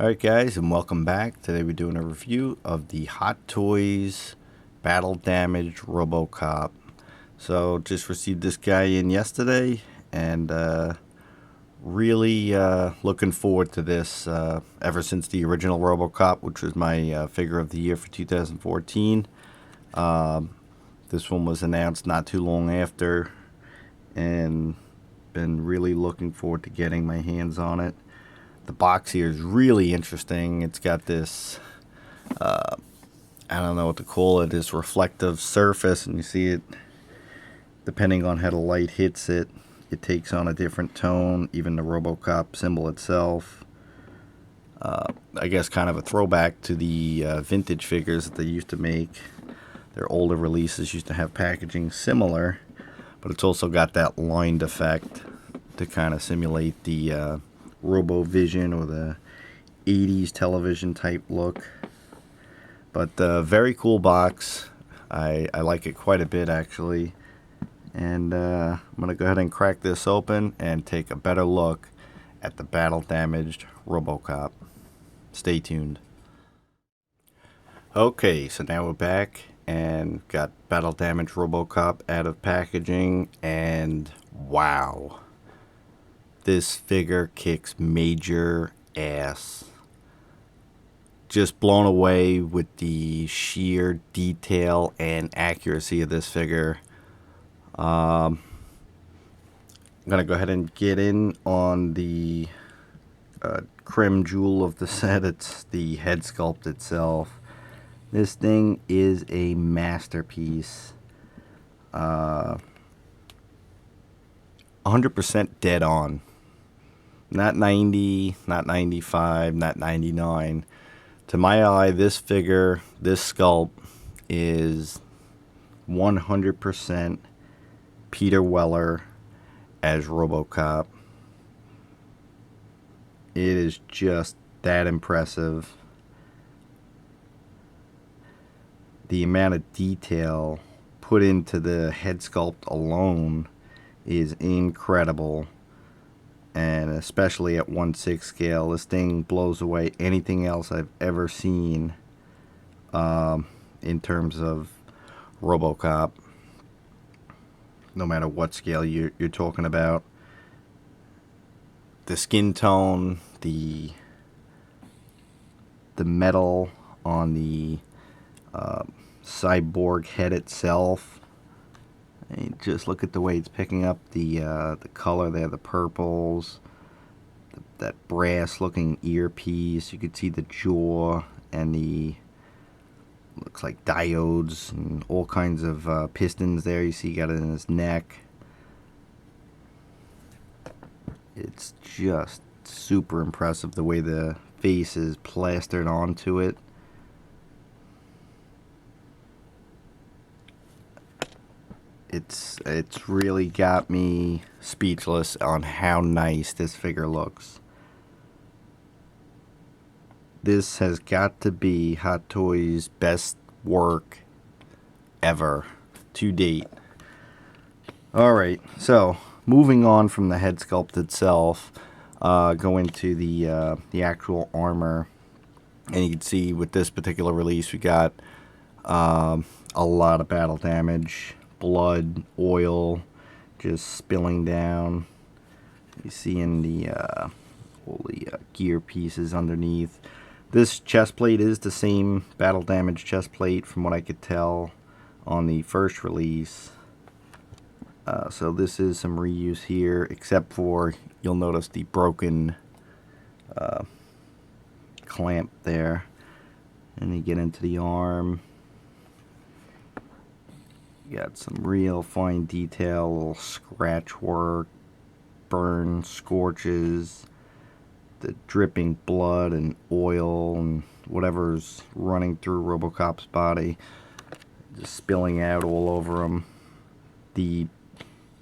Alright guys, and welcome back. Today we're doing a review of the Hot Toys Battle Damaged RoboCop. So just received this guy in yesterday and really looking forward to this ever since the original RoboCop, which was my figure of the year for 2014. This one was announced not too long after and been really looking forward to getting my hands on it. The box here is really interesting. It's got this, I don't know what to call it, this reflective surface, and you see it, depending on how the light hits it, it takes on a different tone, even the RoboCop symbol itself. I guess kind of a throwback to the vintage figures that they used to make. Their older releases used to have packaging similar, but it's also got that lined effect to kind of simulate the RoboVision or the 80s television type look. But very cool box. I like it quite a bit actually. And I'm going to go ahead and crack this open and take a better look at the battle damaged RoboCop. Stay tuned. Okay, so now we're back and got battle damaged RoboCop out of packaging, and wow. This figure kicks major ass. Just blown away with the sheer detail and accuracy of this figure. I'm going to go ahead and get in on the creme jewel of the set. It's the head sculpt itself. This thing is a masterpiece. 100% dead on. Not 90, not 95, not 99. To my eye, this figure, this sculpt, is 100% Peter Weller as RoboCop. It is just that impressive. The amount of detail put into the head sculpt alone is incredible. And especially at 1/6 scale, this thing blows away anything else I've ever seen in terms of RoboCop. No matter what scale you're talking about. The skin tone, the metal on the cyborg head itself. And just look at the way it's picking up the color there, the purples, that brass looking earpiece. You could see the jaw and the, looks like diodes and all kinds of pistons there. You see he got it in his neck. It's just super impressive the way the face is plastered onto it. It's really got me speechless on how nice this figure looks. This has got to be Hot Toys' best work ever to date. Alright, so moving on from the head sculpt itself, go into the actual armor. And you can see with this particular release we got a lot of battle damage. Blood, oil, just spilling down. You see in the all the gear pieces underneath. This chest plate is the same battle damage chest plate from what I could tell on the first release. So this is some reuse here, except for you'll notice the broken clamp there. And you get into the arm. You got some real fine detail, little scratch work, burn, scorches, the dripping blood and oil and whatever's running through RoboCop's body, just spilling out all over him. The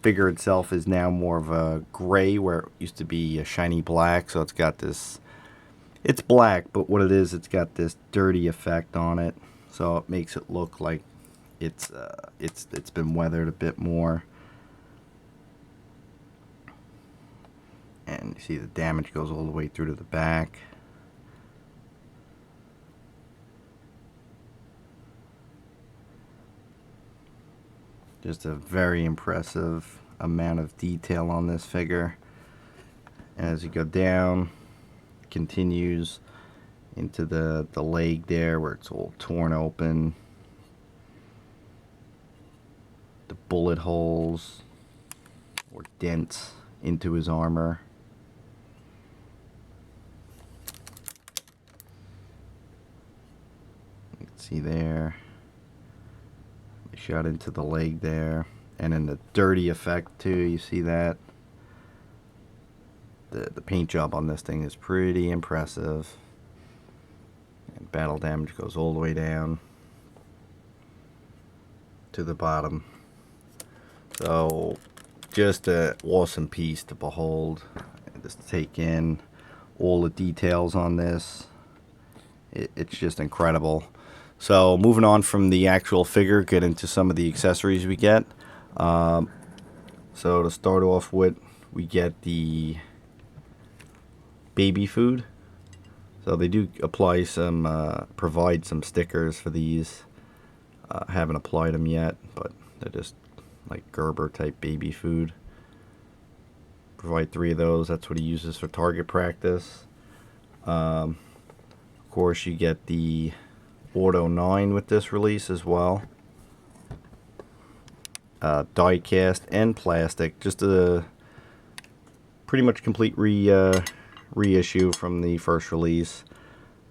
figure itself is now more of a gray where it used to be a shiny black, so it's got this, it's black, but what it is, it's got this dirty effect on it, so it makes it look like it's been weathered a bit more. And you see the damage goes all the way through to the back. Just a very impressive amount of detail on this figure. As you go down, continues into the leg there where it's all torn open. The bullet holes or dents into his armor. You can see there. They shot into the leg there. And then the dirty effect too, you see that? The paint job on this thing is pretty impressive. And battle damage goes all the way down to the bottom. So just an awesome piece to behold. Just take in all the details on this. It's just incredible. So moving on from the actual figure, get into some of the accessories we get. So to start off with, we get the baby food. So they do apply some, provide some stickers for these. Haven't applied them yet, but they're just like Gerber type baby food. Provide 3 of those. That's what he uses for target practice. Of course, you get the Auto 9 with this release as well. Die cast and plastic. Just a pretty much complete reissue from the first release.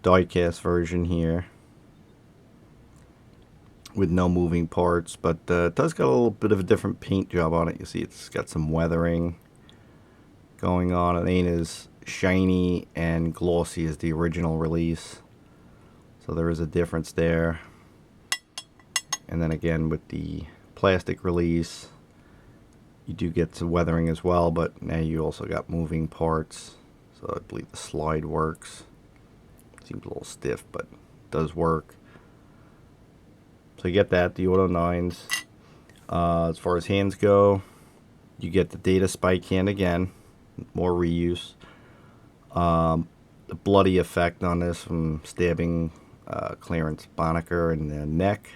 Die cast version here with no moving parts, but it does got a little bit of a different paint job on it. You see it's got some weathering going on. It ain't as shiny and glossy as the original release, so there is a difference there. And then again with the plastic release, you do get some weathering as well, but now you also got moving parts. So I believe the slide works. Seems a little stiff, but it does work. So you get that, the Auto 9s. As far as hands go, you get the Data Spike hand again, more reuse. The bloody effect on this from stabbing Clarence Bonnaker in the neck.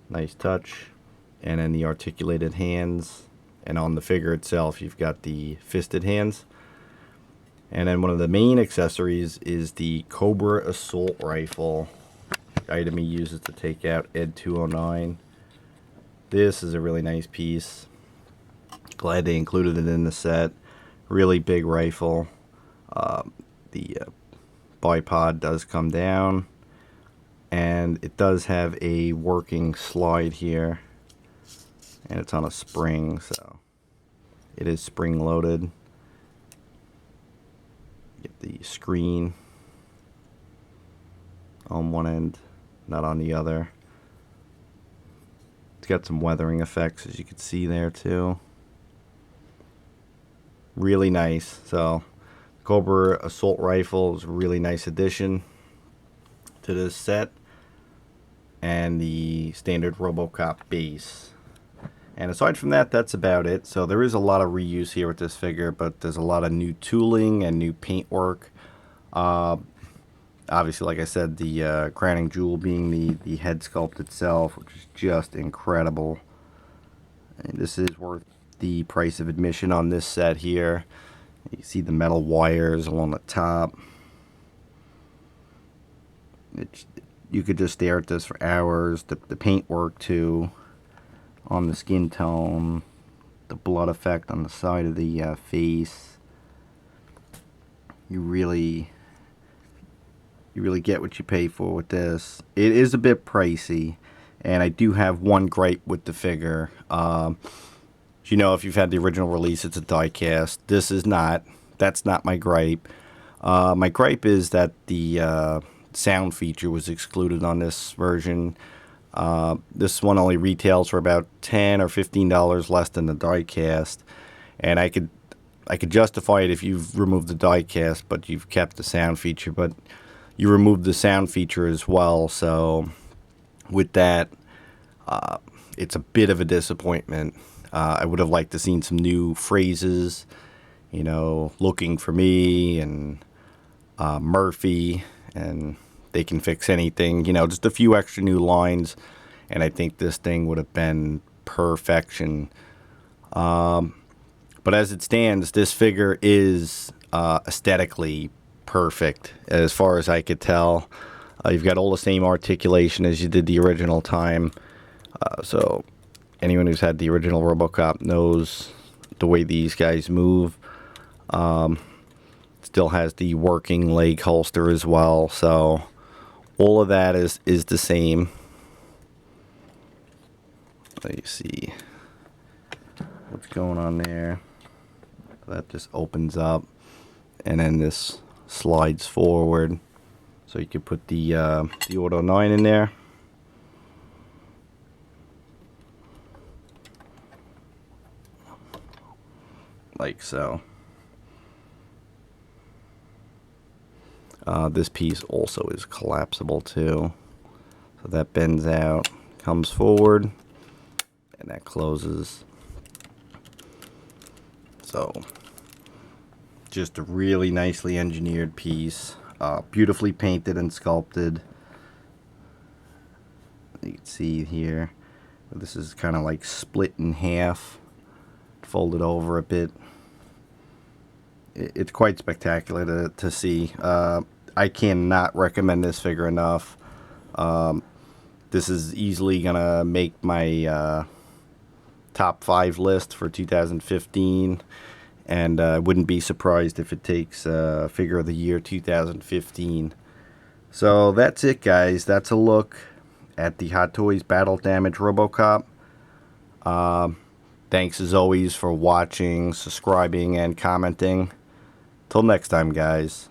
Nice touch. And then the articulated hands. And on the figure itself, you've got the fisted hands. And then one of the main accessories is the Cobra Assault Rifle. Item he uses to take out Ed 209. This is a really nice piece. Glad they included it in the set. Really big rifle. The bipod does come down, and it does have a working slide here, and it's on a spring, so it is spring loaded. Get the screen on one end, not on the other. It's got some weathering effects, as you can see there too. Really nice. So Cobra Assault Rifle is a really nice addition to this set. And the standard RoboCop base. And aside from that, that's about it. So there is a lot of reuse here with this figure, but there's a lot of new tooling and new paint work. Obviously, like I said, the crowning jewel being the head sculpt itself, which is just incredible. And this is worth the price of admission on this set here. You see the metal wires along the top. You could just stare at this for hours. The paint work too, on the skin tone, the blood effect on the side of the face. You really get what you pay for with this. It is a bit pricey, and I do have one gripe with the figure. You know, if you've had the original release, it's a die cast. This is not. That's not my gripe. My gripe is that the sound feature was excluded on this version. This one only retails for about $10 or $15 less than the die cast, and I could justify it if you've removed the die cast, but you've kept the sound feature. But you removed the sound feature as well, so with that, it's a bit of a disappointment. I would have liked to seen some new phrases, you know, looking for me and Murphy and they can fix anything, you know, just a few extra new lines. and I think this thing would have been perfection. But as it stands, this figure is aesthetically perfect as far as I could tell. You've got all the same articulation as you did the original time. So anyone who's had the original RoboCop knows the way these guys move. Still has the working leg holster as well. So all of that is the same. Let me see what's going on there. That just opens up, and then this slides forward, so you could put the Auto 9 in there. Like so. This piece also is collapsible too, so that bends out, comes forward, and that closes. So just a really nicely engineered piece, beautifully painted and sculpted. You can see here, this is kind of like split in half, folded over a bit. It's quite spectacular to see. I cannot recommend this figure enough. This is easily gonna make my top 5 list for 2015, and I wouldn't be surprised if it takes figure of the year 2015. So that's it, guys. That's a look at the Hot Toys Battle Damage RoboCop. Thanks as always for watching, subscribing, and commenting. Till next time, guys.